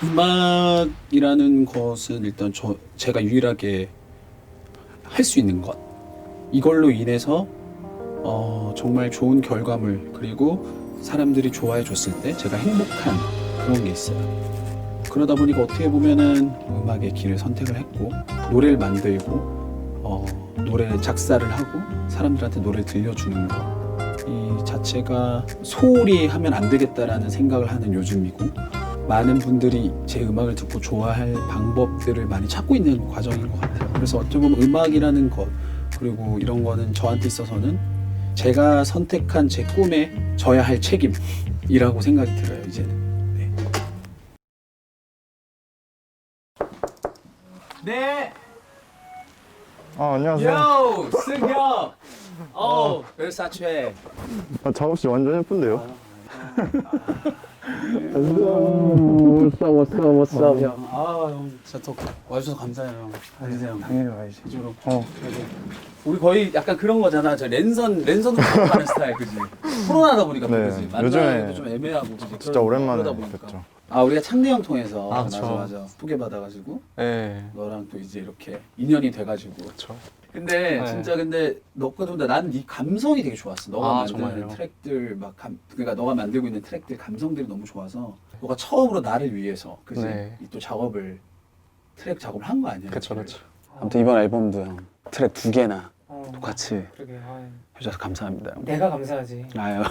음악이라는 것은 일단 제가 유일하게 할 수 있는 것, 이걸로 인해서 정말 좋은 결과물, 그리고 사람들이 좋아해 줬을 때 제가 행복한 그런 게 있어요. 그러다 보니까 어떻게 보면은 음악의 길을 선택을 했고, 노래를 만들고 노래 작사를 하고 사람들한테 노래를 들려주는 것, 이 자체가 소홀히 하면 안 되겠다라는 생각을 하는 요즘이고, 많은 분들이 제 음악을 듣고 좋아할 방법들을 많이 찾고 있는 과정인 것 같아요. 그래서 어떻게 보면 음악이라는 것, 그리고 이런 거는 저한테 있어서는 제가 선택한 제 꿈에 져야 할 책임이라고 생각이 들어요, 이제는. 네. 네. 안녕하세요. 요, 승혁. 벨사체. 작업실 완전 예쁜데요? What's up, 형. 형, 진짜 또 와주셔서 감사해요, 형. 앉으세요. 당연히 와야지. 이쪽으로. 우리 거의 약간 그런 거잖아. 저 랜선으로 가는 스타일, 그지? 코로나다 보니까 또 네, 그지? 요즘에 만나기도 좀 애매하고, 그지? 진짜 오랜만에 그러다 보니까. 뵙죠. 우리가 창내형 통해서 그쵸. 맞아 소개 받아가지고 네. 너랑 또 이제 이렇게 인연이 돼가지고. 그렇죠. 근데 네. 진짜 근데 너보다 나는 이 감성이 되게 좋았어. 너가 만드는 정말요? 트랙들 그러니까 너가 만들고 있는 트랙들 감성들이 너무 좋아서 너가 처음으로 나를 위해서 그지? 네. 이 또 트랙 작업을 한 거 아니야? 그렇죠, 그렇죠. 아무튼 이번 앨범도 형 트랙 2개나 똑같이 그러게. 해주셔서 감사합니다. 형. 내가 감사하지. 아유.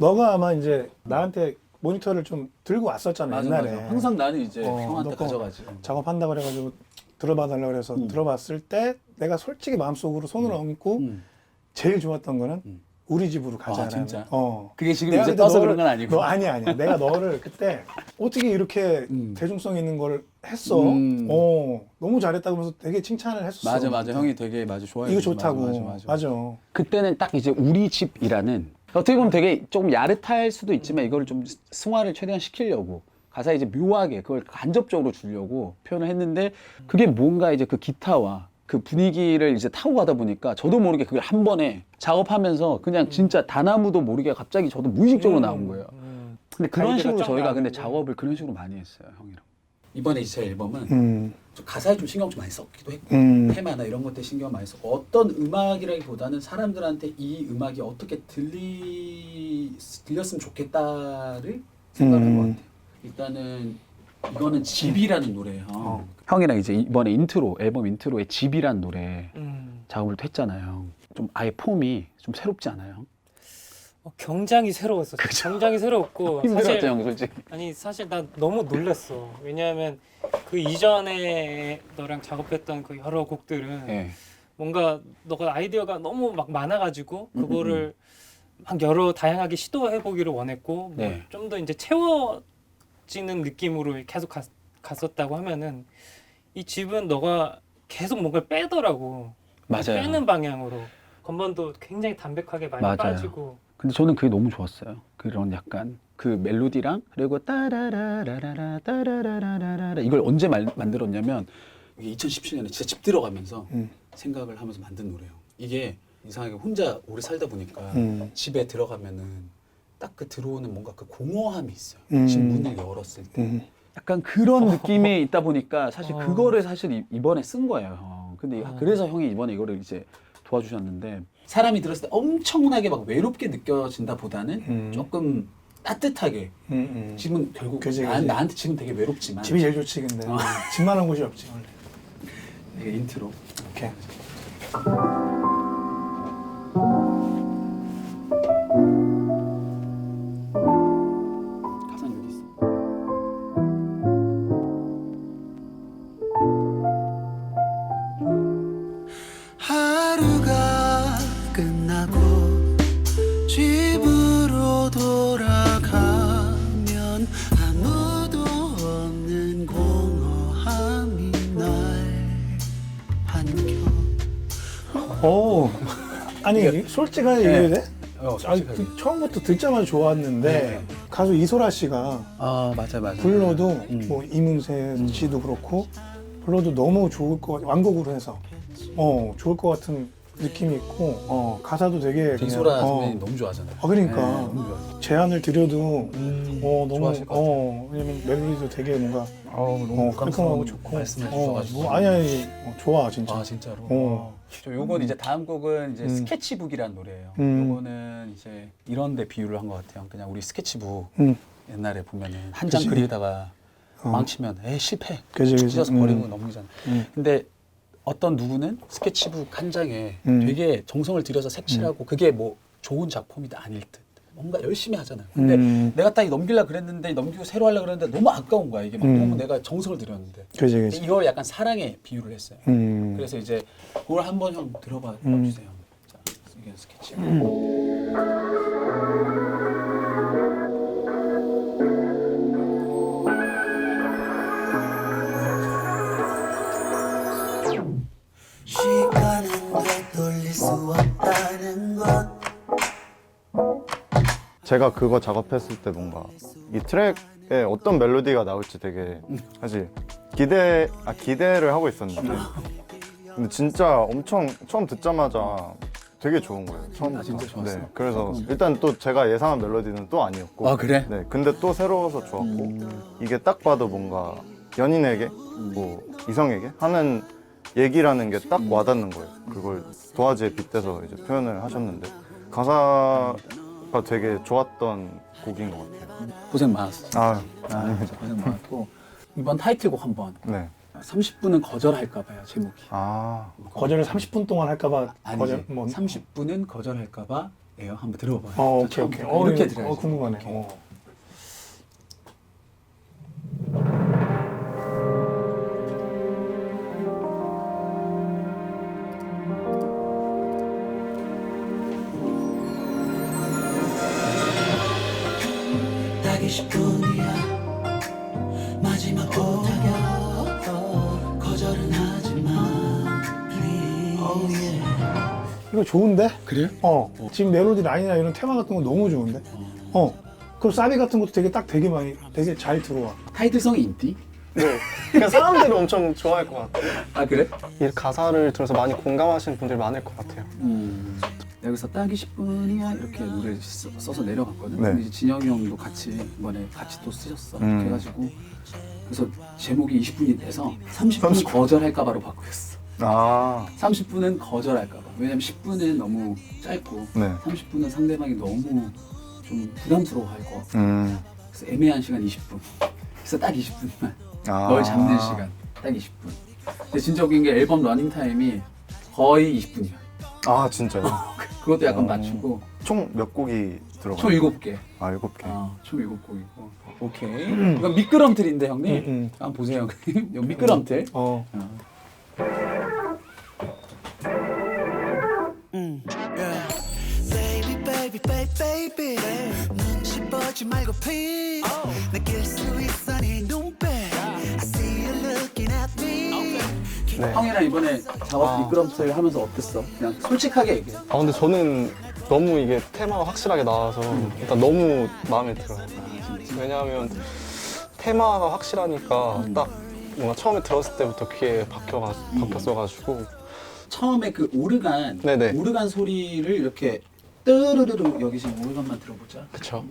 너가 아마 이제 나한테 모니터를 좀 들고 왔었잖아. 맞아, 옛날에. 맞아. 항상 나는 이제 형한테 너 거 가져가지. 작업한다 그래가지고 들어봐 달라고 그래서 들어봤을 때 내가 솔직히 마음속으로 손을 얹고 제일 좋았던 거는 우리 집으로 가자. 진짜? 어. 그게 지금 내가 이제 근데 떠서 너를- 그런 건 아니고. 너 아니야. 내가 너를 그때 어떻게 이렇게 대중성 있는 걸 했어. 너무 잘했다고 하면서 되게 칭찬을 했었어. 맞아. 형이 되게 좋아해. 이거 좋다고. 맞아. 그때는 딱 이제 우리 집이라는, 어떻게 보면 되게 조금 야릇할 수도 있지만 이걸 좀 승화를 최대한 시키려고 가사에 이제 묘하게 그걸 간접적으로 주려고 표현을 했는데, 그게 뭔가 이제 그 기타와 그 분위기를 이제 타고 가다 보니까 저도 모르게 그걸 한 번에 작업하면서 그냥 진짜 단 아무도 모르게 갑자기 저도 무의식적으로 나온 거예요. 근데 그런 가이드가 식으로 쫙 저희가 근데 나오고. 작업을 그런 식으로 많이 했어요, 형이랑. 이번에 제 앨범은 음. 좀 가사에 좀 신경 좀 많이 썼기도 했고 테마나 이런 것들 신경 많이 썼고, 어떤 음악이라기보다는 사람들한테 이 음악이 어떻게 들렸으면 좋겠다를 생각을 한 것 같아요. 일단은 이거는 집이라는 노래예요. 형이랑 이제 이번에 앨범 인트로에 집이란 노래 음. 작업을 또 했잖아요. 좀 아예 폼이 좀 새롭지 않아요? 굉장히 새로웠어. 굉장히 새로웠고 힘들었죠, 형, 솔직히. 아니 사실 나 너무 놀랐어. 왜냐하면 그 이전에 너랑 작업했던 그 여러 곡들은 네. 뭔가 너가 아이디어가 너무 막 많아가지고 그거를 막 여러 다양하게 시도해 보기를 원했고 네. 좀 더 이제 채워지는 느낌으로 계속 갔었다고 하면은 이 집은 너가 계속 뭔가를 빼더라고. 맞아요. 빼는 방향으로 건반도 굉장히 담백하게 많이 맞아요. 빠지고. 근데 저는 그게 너무 좋았어요. 그런 약간 그 멜로디랑, 그리고 따라라라라라 따라라라라라, 이걸 언제 만들었냐면 이게 2017년에 진짜 집 들어가면서 생각을 하면서 만든 노래예요. 이게 이상하게 혼자 오래 살다 보니까 집에 들어가면은 딱 그 들어오는 뭔가 그 공허함이 있어요. 집 문을 열었을 때. 약간 그런 느낌이 있다 보니까 사실 그거를 사실 이번에 쓴 거예요, 형. 근데 그래서 형이 이번에 이거를 이제 도와주셨는데, 사람이 들었을 때 엄청나게 막 외롭게 느껴진다 보다는 조금 따뜻하게. 집은 결국 그지. 나한테 집은 되게 외롭지만 집이 제일 좋지 근데. 집만한 곳이 없지 원래. 이게 인트로. 오케이. 가사는 여기 있어. 하루가 끝나고 집으로 돌아가면 아무도 없는 공허함이 날 반겨. 오. 아니 솔직하게 얘기해도 돼? 아니, 솔직하게. 처음부터 듣자마자 좋았는데 가수 이소라 씨가 맞아. 불러도 뭐 이문세 씨도 그렇고 불러도 너무 좋을 것 완곡으로 해서 좋을 것 같은 느낌이 있고 가사도 되게 빅소라 그냥, 선배님 너무 좋아하잖아요. 그러니까 너무 좋아하죠. 제안을 드려도 너무 좋아하실 것 같아요. 왜냐면 멜로디도 되게 뭔가 너무 깔끔하고 좋고 말씀해 주셔가지고. 아니 좋아 진짜. 아 진짜로. 어. 저 요건 이제 다음 곡은 이제 스케치북이라는 노래예요. 요거는 이제 이런데 비유를 한 것 같아요. 그냥 우리 스케치북 옛날에 보면은 한 장 그치. 그리다가 망치면 실패. 그치. 찢어서 버리고 넘기잖아. 근데 어떤 누구는 스케치북 한 장에 되게 정성을 들여서 색칠하고 그게 뭐 좋은 작품이 아닐 듯. 뭔가 열심히 하잖아요. 근데 내가 딱 넘기려고 그랬는데 넘기고 새로 하려고 그랬는데 너무 아까운 거야. 이게 막 너무 내가 정성을 들였는데. 그지. 이걸 약간 사랑에 비유를 했어요. 그래서 이제 그걸 한번 형 들어봐 주세요. 자, 이게 스케치. 시간은 되돌릴 수 없다는 것 제가 그거 작업했을 때 뭔가 이 트랙에 어떤 멜로디가 나올지 되게 사실 기대를 하고 있었는데 근데 진짜 엄청 처음 듣자마자 되게 좋은 거예요. 처음 진짜 좋았어. 네, 그래서 일단 또 제가 예상한 멜로디는 또 아니었고 아 그래? 네, 근데 또 새로워서 좋았고 이게 딱 봐도 뭔가 연인에게 뭐 이성에게 하는 얘기라는 게 딱 와닿는 거예요. 그걸 도화지에 빗대서 이제 표현을 하셨는데 가사가 되게 좋았던 곡인 것 같아요. 고생 많았어. 아닙니다. 고생 많았고 이번 타이틀곡 한번 네. 30분은 거절할까 봐요 제목이. 거절을 30분 동안 할까봐 아니지. 거절 뭐 30분은 거절할까 봐예요. 한번 들어봐요. 오케이. 이렇게 들어야지. 궁금하네. 딱 20분이야 마지막 부탁이야 거절은 하지마 please 이거 좋은데? 그래요? 지금 멜로디 라인이나 이런 테마 같은 거 너무 좋은데? 그리고 사비 같은 것도 되게 많이 되게 잘 들어와. 타이틀성이 있디? 그러니까 사람들이 엄청 좋아할 것 같아요. 아 그래? 이 가사를 들어서 많이 공감하시는 분들이 많을 것 같아요. 여기서 딱 20분이야 이렇게 노래를 써서 내려갔거든. 네. 근데 이제 진영이 형도 같이 이번에 같이 또 쓰셨어. 음. 그래가지고 그래서 제목이 20분이 돼서 30분 거절할까 봐로 바꾸었어. 30분은 거절할까 봐. 왜냐면 10분은 너무 짧고 네. 30분은 상대방이 너무 좀 부담스러워할 것 같고. 그래서 애매한 시간 20분. 그래서 딱 20분만. 널 잡는 시간 딱 20분. 근데 진짜 웃긴 게 앨범 러닝 타임이 거의 20분이야. 진짜요? 그것도 약간 맞추고 총 몇 곡이 들어가요? 총 7개. 7개. 총 7곡이고. 오케이. 이건 미끄럼틀인데 형님. 한번 보세요 형님. 이거 미끄럼틀. Baby baby baby baby 눈치 보지 말고 please 느낄 수 있어 네 눈빛 I see you looking at me 형이랑 이번에 작업 미끄럼틀 하면서 어땠어? 그냥 솔직하게 얘기해. 근데 저는 너무 이게 테마가 확실하게 나와서 일단 너무 마음에 들어요. 왜냐하면 테마가 확실하니까 딱 뭔가 처음에 들었을 때부터 귀에 박혔어가지고 처음에 그 오르간 네네. 오르간 소리를 이렇게 뜨르르르 여기 지금 오르간만 들어보자. 그쵸.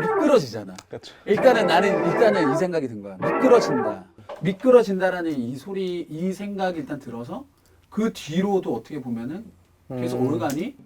미끄러지잖아. 그쵸. 일단은 이 생각이 든 거야. 미끄러진다라는 이 소리, 이 생각이 일단 들어서 그 뒤로도 어떻게 보면은 계속 오르간이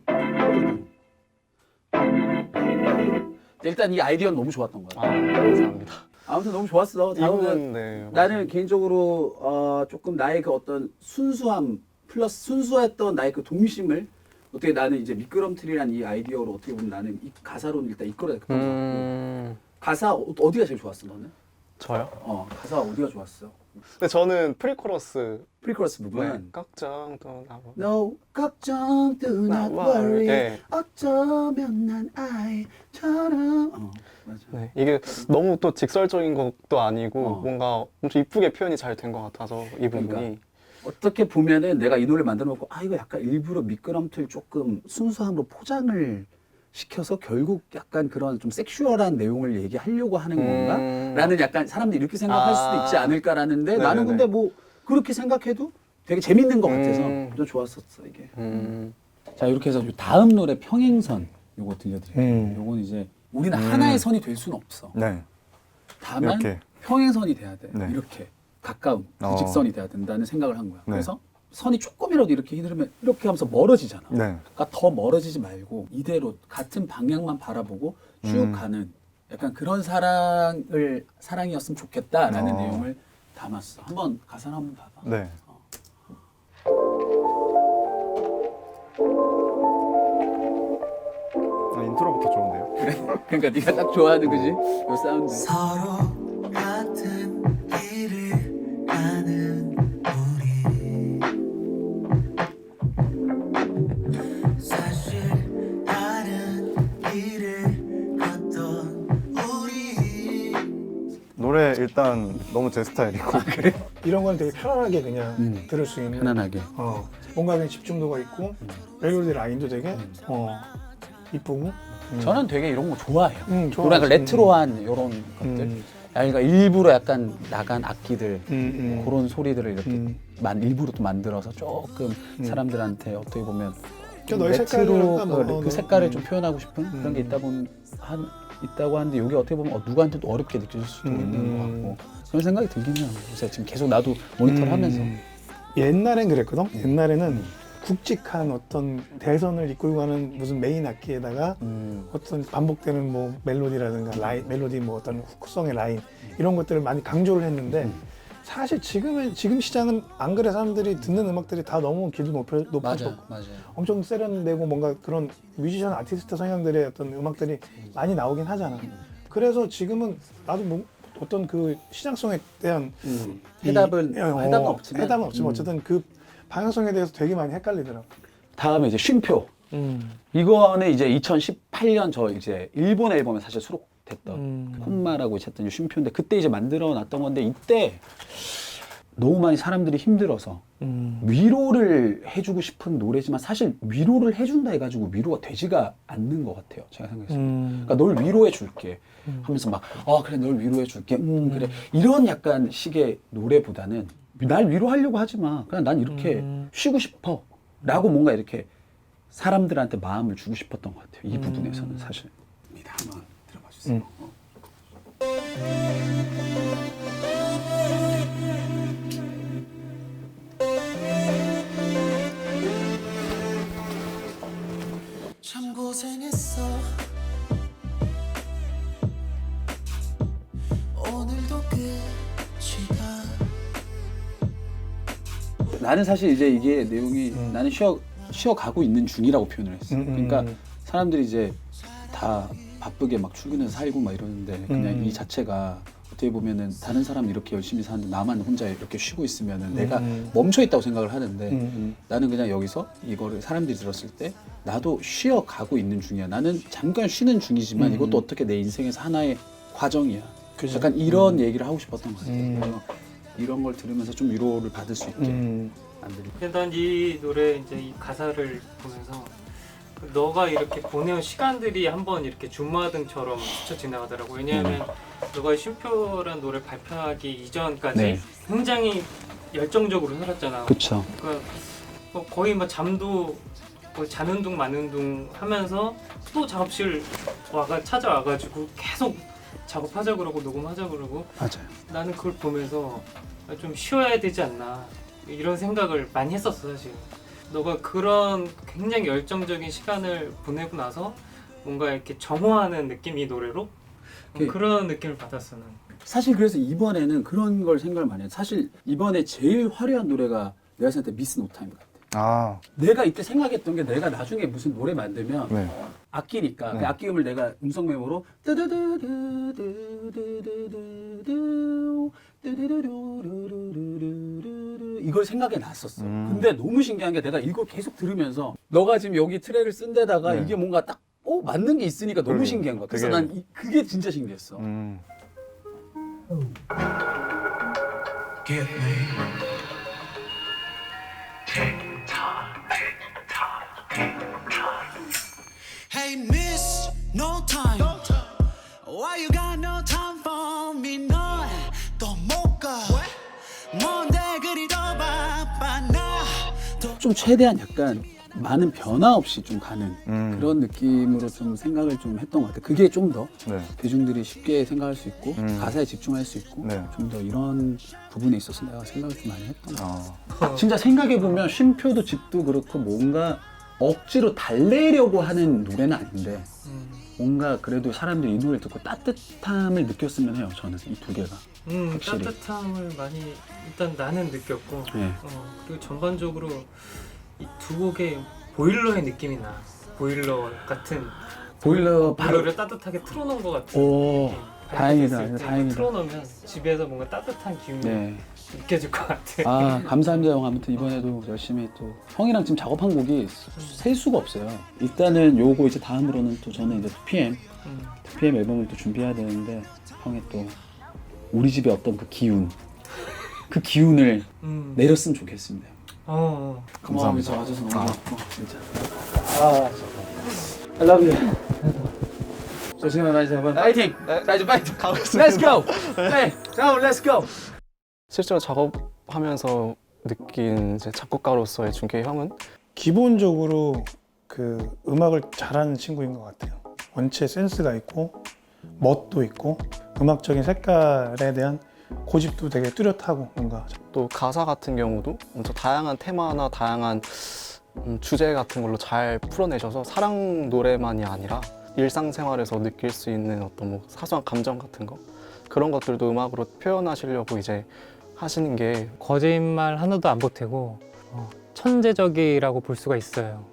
일단 이 아이디어는 너무 좋았던 거야. 감사합니다. 아무튼 너무 좋았어. 이 다음은 부분 네. 나는 개인적으로 조금 나의 그 어떤 순수함 플러스 순수했던 나의 그 동심을 어떻게 나는 이제 미끄럼틀이란 이 아이디어로 어떻게 보면 나는 이 가사로는 일단 이끌어야 될것 같고 가사 어디가 제일 좋았어 너는? 저요? 가사 어디가 좋았어? 근데 저는 프리코러스 프리코러스 부분. 걱정도 나고 No 걱정 do not worry. 네. 어쩌면 난 아이처럼. 맞아. 네, 이게 너무 또 직설적인 것도 아니고 어. 뭔가 엄청 이쁘게 표현이 잘 된 것 같아서 이 부분이 그러니까. 어떻게 보면은 내가 이 노래를 만들어 놓고 이거 약간 일부러 미끄럼틀 조금 순수함으로 포장을 시켜서 결국 약간 그런 좀 섹슈얼한 내용을 얘기하려고 하는 건가? 라는 약간 사람들이 이렇게 생각할 수도 있지 않을까라는데 나는 근데 뭐 그렇게 생각해도 되게 재밌는 것 같아서 좀 좋았었어 이게. 자 이렇게 해서 다음 노래 평행선 요거 들려드릴게요. 요건 이제 우리는 하나의 선이 될 수는 없어. 네. 다만 이렇게. 평행선이 돼야 돼. 네. 이렇게 가까운 어. 직선이 돼야 된다는 생각을 한 거야. 네. 그래서 선이 조금이라도 이렇게 흐르면 이렇게 하면서 멀어지잖아. 네. 그러니까 더 멀어지지 말고 이대로 같은 방향만 바라보고 쭉 가는 약간 그런 사랑이었으면 좋겠다라는 내용을 담았어. 한번 가사를 한번 봐봐. 네. 아, 인트로부터 좋은데요? 그러니까 네가 딱 좋아하는 거지? 요 사운드. 서로 같은 길을 가는 우리 사실 다른 길을 걷던 우리 노래 일단 너무 제 스타일이고. 이런 건 되게 편안하게 그냥 들을 수 있는 편안하게. 뭔가 그냥 집중도가 있고 멜로디 라인도 되게 이쁘고 저는 되게 이런 거 좋아해요. 좋아하지. 뭐랄까 레트로한 이런 것들. 그러니까 일부러 약간 나간 악기들 그런 소리들을 이렇게 일부러 또 만들어서 조금 사람들한테 어떻게 보면 너의 레트로 색깔을 뭐, 그 색깔을 좀 표현하고 싶은 그런 게 있다고 하는데 이게 어떻게 보면 누구한테도 어렵게 느껴질 수도 있는 것 같고 그런 생각이 들긴 해요. 그래서 지금 계속 나도 모니터를 하면서 옛날엔 그랬거든. 옛날에는 굵직한 어떤 대선을 이끌고 가는 무슨 메인 악기에다가 어떤 반복되는 뭐 멜로디라든가 라인, 멜로디 뭐 어떤 후크성의 라인 이런 것들을 많이 강조를 했는데 사실 지금 시장은 안 그래. 사람들이 듣는 음악들이 다 너무 기도 높아졌고 맞아요. 엄청 세련되고 뭔가 그런 뮤지션 아티스트 성향들의 어떤 음악들이 많이 나오긴 하잖아. 그래서 지금은 나도 뭐 어떤 그 시장성에 대한 해답은 없지만 어쨌든 그 방향성에 대해서 되게 많이 헷갈리더라고. 다음에 이제 쉼표. 이거는 이제 2018년 저 이제 일본 앨범에 사실 수록됐던 콤마라고 했던 쉼표인데 그때 이제 만들어 놨던 건데 이때 너무 많이 사람들이 힘들어서 위로를 해주고 싶은 노래지만 사실 위로를 해준다 해가지고 위로가 되지가 않는 것 같아요. 제가 생각했을 때. 그러니까 널 위로해 줄게 하면서 막 그래 널 위로해 줄게 그래 이런 약간 식의 노래보다는 날 위로하려고 하지 마. 그냥 난 이렇게 쉬고 싶어 라고 뭔가 이렇게 사람들한테 마음을 주고 싶었던 것 같아요. 이 부분에서는 사실. 한번 들어봐 주세요. 참 고생했어 오늘도 끝이다 나는 사실 이제 이게 내용이 나는 쉬어가고 있는 중이라고 표현을 했어. 그러니까 사람들이 이제 다 바쁘게 막 출근해서 살고 막 이러는데 그냥 이 자체가 어떻게 보면은 다른 사람 이렇게 열심히 사는데 나만 혼자 이렇게 쉬고 있으면은 내가 멈춰 있다고 생각을 하는데 나는 그냥 여기서 이거를 사람들이 들었을 때 나도 쉬어가고 있는 중이야. 나는 잠깐 쉬는 중이지만 이것도 어떻게 내 인생에서 하나의 과정이야. 그죠. 약간 이런 얘기를 하고 싶었던 것 같아요. 그래서 이런 걸 들으면서 좀 위로를 받을 수 있게 만들고. 근데 난 이 노래 이제 이 가사를 보면서 너가 이렇게 보내온 시간들이 한번 이렇게 주마등처럼 스쳐 지나가더라고. 왜냐하면 너가 쉼표란 노래 발표하기 이전까지 네. 굉장히 열정적으로 살았잖아. 그쵸. 그러니까 거의 막 잠도 뭐 자는 둥 마는 둥 하면서 또 작업실 찾아와가지고 계속 작업하자 그러고 녹음하자 그러고 맞아요. 나는 그걸 보면서 좀 쉬어야 되지 않나 이런 생각을 많이 했었어 사실. 너가 그런 굉장히 열정적인 시간을 보내고 나서 뭔가 이렇게 정화하는 느낌이 노래로 그런 느낌을 받았어 난. 사실 그래서 이번에는 그런 걸 생각을 많이 해요. 사실 이번에 제일 화려한 노래가 내가 생각할 때 미스 노 타임 같아. 아, 내가 이때 생각했던 게 내가 나중에 무슨 노래 만들면 네. 악기니까 네. 그 악기음을 내가 음성 메모로 이걸 생각해 놨었어. 근데 너무 신기한 게 내가 이걸 계속 들으면서 너가 지금 여기 트랙을 쓴 데다가 네. 이게 뭔가 딱 맞는 게 있으니까 너무 그러게요. 신기한 거야. 그래서 되게- 난 그게 진짜 신기했어. Give me Hey miss No time. Why you got no time for me? 넌또못 가. 뭔데 그리 더 바빠 나. 좀 최대한 약간 많은 변화 없이 좀 가는 그런 느낌으로 좀 생각을 좀 했던 것 같아요. 그게 좀 더 네. 대중들이 쉽게 생각할 수 있고 가사에 집중할 수 있고 네. 좀 더 이런 부분에 있어서 내가 생각을 좀 많이 했던 것 같아요. 아, 진짜 생각해보면 쉼표도 집도 그렇고 뭔가 억지로 달래려고 하는 노래는 아닌데 뭔가 그래도 사람들이 이 노래를 듣고 따뜻함을 느꼈으면 해요. 저는 이 두 개가. 확실히. 따뜻함을 많이 일단 나는 느꼈고 네. 그리고 전반적으로 이 두 곡의 보일러의 느낌이 나. 보일러 같은 보일러를 따뜻하게 틀어놓은 것 같은 오, 느낌. 다행이다. 있을 때 다행이다. 틀어놓으면 집에서 뭔가 따뜻한 기운이 네. 느껴질 것 같아. 아, 감사합니다, 형. 아무튼 이번에도 열심히 또 형이랑 지금 작업한 곡이 셀 수가 없어요. 일단은 요거 이제 다음으로는 또 저는 이제 2PM 앨범을 또 준비해야 되는데 형이 또 우리 집에 어떤 그 기운을 내렸으면 좋겠습니다. 감사합니다. 와줘서 너무 고맙고 진짜. I love you. 조심히 가자. 파이팅. 자 이제 파이팅. Let's go. 네. 자, Let's go. 실제로 작업하면서 느낀 이제 작곡가로서의 준케이 형은 기본적으로 그 음악을 잘하는 친구인 것 같아요. 원체 센스가 있고 멋도 있고 음악적인 색깔에 대한 고집도 되게 뚜렷하고 뭔가 또 가사 같은 경우도 엄청 다양한 테마나 다양한 주제 같은 걸로 잘 풀어내셔서 사랑 노래만이 아니라 일상생활에서 느낄 수 있는 어떤 뭐 사소한 감정 같은 거 그런 것들도 음악으로 표현하시려고 이제 하시는 게 거짓말 하나도 안 보태고 천재적이라고 볼 수가 있어요.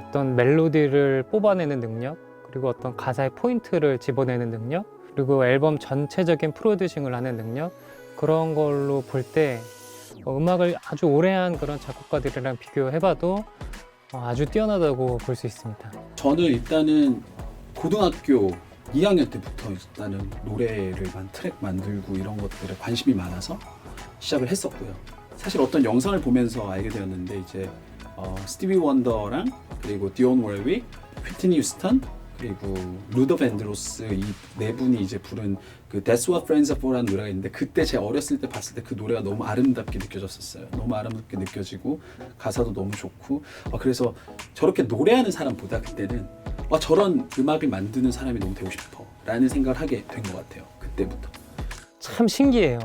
어떤 멜로디를 뽑아내는 능력, 그리고 어떤 가사의 포인트를 집어내는 능력, 그리고 앨범 전체적인 프로듀싱을 하는 능력, 그런 걸로 볼 때 음악을 아주 오래 한 그런 작곡가들이랑 비교해봐도 아주 뛰어나다고 볼 수 있습니다. 저는 일단은 고등학교 2학년 때부터 일단은 노래를 트랙 만들고 이런 것들에 관심이 많아서 시작을 했었고요. 사실 어떤 영상을 보면서 알게 되었는데 이제 스티비 원더랑 그리고 디온 월윅, 휘트니 휴스턴 그리고 루더 밴드로스 이 네 분이 이제 부른 그 That's What Friends Are For라는 노래가 있는데 그때 제가 어렸을 때 봤을 때 그 노래가 너무 아름답게 느껴졌었어요. 너무 아름답게 느껴지고 가사도 너무 좋고 그래서 저렇게 노래하는 사람보다 그때는 저런 음악을 만드는 사람이 너무 되고 싶어 라는 생각을 하게 된 것 같아요. 그때부터. 참 신기해요.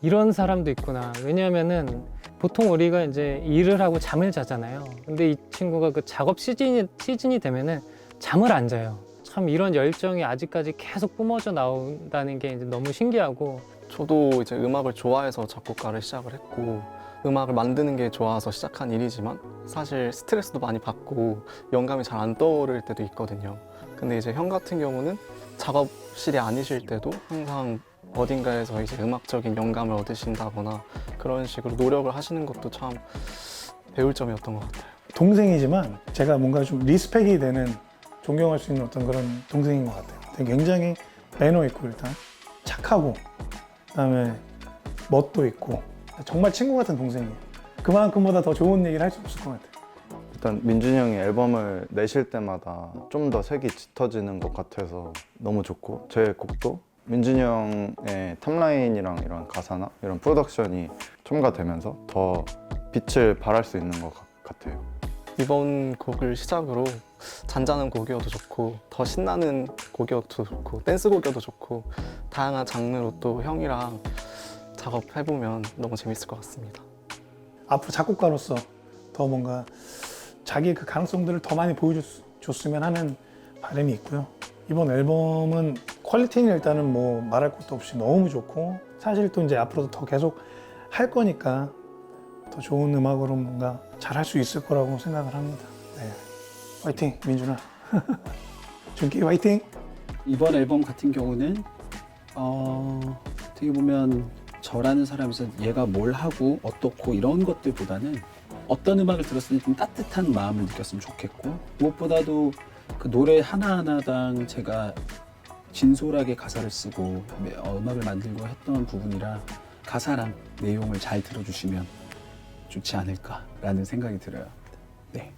이런 사람도 있구나. 왜냐하면은 보통 우리가 이제 일을 하고 잠을 자잖아요. 근데 이 친구가 그 작업 시즌이 되면은 잠을 안 자요. 참 이런 열정이 아직까지 계속 뿜어져 나온다는 게 이제 너무 신기하고. 저도 이제 음악을 좋아해서 작곡가를 시작을 했고 음악을 만드는 게 좋아서 시작한 일이지만 사실 스트레스도 많이 받고 영감이 잘 안 떠오를 때도 있거든요. 근데 이제 형 같은 경우는 작업실이 아니실 때도 항상 어딘가에서 이제 음악적인 영감을 얻으신다거나 그런 식으로 노력을 하시는 것도 참 배울 점이었던 것 같아요. 동생이지만 제가 뭔가 좀 리스펙이 되는 존경할 수 있는 어떤 그런 동생인 것 같아요. 되게 굉장히 매너 있고 일단 착하고 그다음에 멋도 있고 정말 친구 같은 동생이에요. 그만큼보다 더 좋은 얘기를 할 수 없을 것 같아요. 일단 민준이 형이 앨범을 내실 때마다 좀 더 색이 짙어지는 것 같아서 너무 좋고 제 곡도 민준이 형의 탑라인이랑 이런 가사나 이런 프로덕션이 첨가되면서 더 빛을 발할 수 있는 것 같아요. 이번 곡을 시작으로 잔잔한 곡이어도 좋고 더 신나는 곡이어도 좋고 댄스 곡이어도 좋고 다양한 장르로 또 형이랑 작업해보면 너무 재밌을 것 같습니다. 앞으로 작곡가로서 더 뭔가 자기의 그 가능성들을 더 많이 보여줬으면 하는 바람이 있고요. 이번 앨범은 퀄리티는 일단은 뭐 말할 것도 없이 너무 좋고 사실 또 이제 앞으로도 더 계속 할 거니까 더 좋은 음악으로 뭔가 잘 할 수 있을 거라고 생각을 합니다. 네. 화이팅 민준아. 준기 화이팅. 이번 앨범 같은 경우는 어떻게 보면 저라는 사람에서 얘가 뭘 하고 어떻고 이런 것들보다는 어떤 음악을 들었을 때 좀 따뜻한 마음을 느꼈으면 좋겠고 무엇보다도 그 노래 하나하나당 제가 진솔하게 가사를 쓰고 음악을 만들고 했던 부분이라 가사랑 내용을 잘 들어주시면 좋지 않을까라는 생각이 들어요. 네.